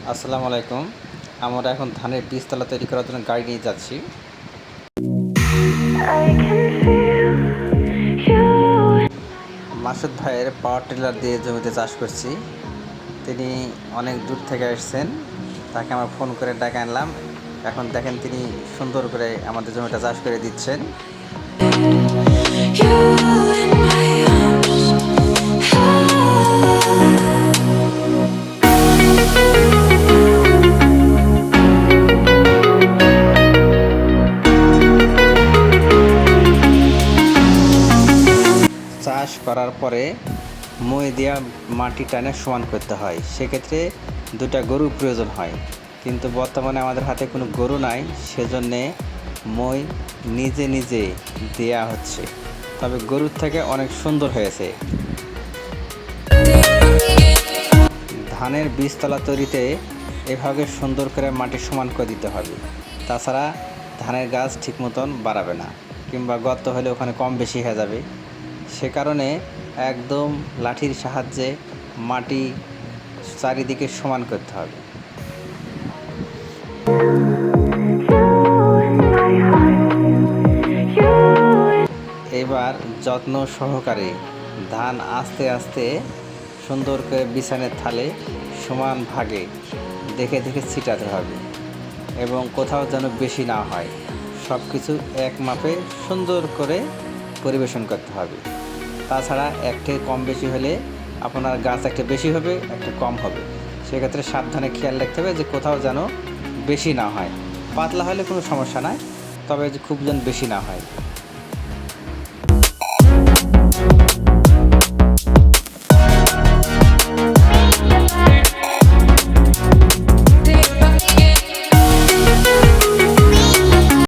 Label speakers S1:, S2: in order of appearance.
S1: আসসালামু আলাইকুম। আমরা এখন ধানের বীজতলা তৈরি করার জন্য গাড়ি নিয়ে যাচ্ছি। মাসুদ ভাইয়ের পাওয়ার টিলার দিয়ে জমিতে চাষ করছি। তিনি অনেক দূর থেকে আসছেন, তাকে আমরা ফোন করে ডেকে আনলাম। এখন দেখেন তিনি সুন্দর করে আমাদের জমিটা চাষ করে দিচ্ছেন। চাষ করার পরে মই দিয়া মাটি টানে সমান করতে হয়, সেক্ষেত্রে দুটা গরুর প্রয়োজন হয়, কিন্তু বর্তমানে আমাদের হাতে কোনো গরু নাই, সেজন্যে মই নিজে নিজে দেয়া হচ্ছে। তবে গরুর থেকে অনেক সুন্দর হয়েছে। ধানের বীজতলা তৈরিতে এভাবে সুন্দর করে মাটি সমান করে দিতে হবে, তাছাড়া ধানের গাছ ঠিক মতন বাড়াবে না, কিংবা গর্ত হলে ওখানে কম বেশি হয়ে যাবে। সে কারণে একদম লাঠির সাহায্যে মাটি চারিদিকে সমান করতে হবে। এবার যত্ন সহকারে ধান আস্তে আস্তে সুন্দর করে বিছানের থালে সমান ভাগে দেখে দেখে ছিটাতে হবে, এবং কোথাও যেন বেশি না হয়। সব কিছু এক মাপে সুন্দর করে পরিবেশন করতে হবে। তাছাড়া একটা কম বেশি হলে আপনার গাছ একটা বেশি হবে, একটা কম হবে। সেক্ষেত্রে সাবধানে খেয়াল রাখতে হবে যে কোথাও যেন বেশি না হয়। পাতলা হলে কোনো সমস্যা নাই, তবে খুব যেন বেশি না হয়।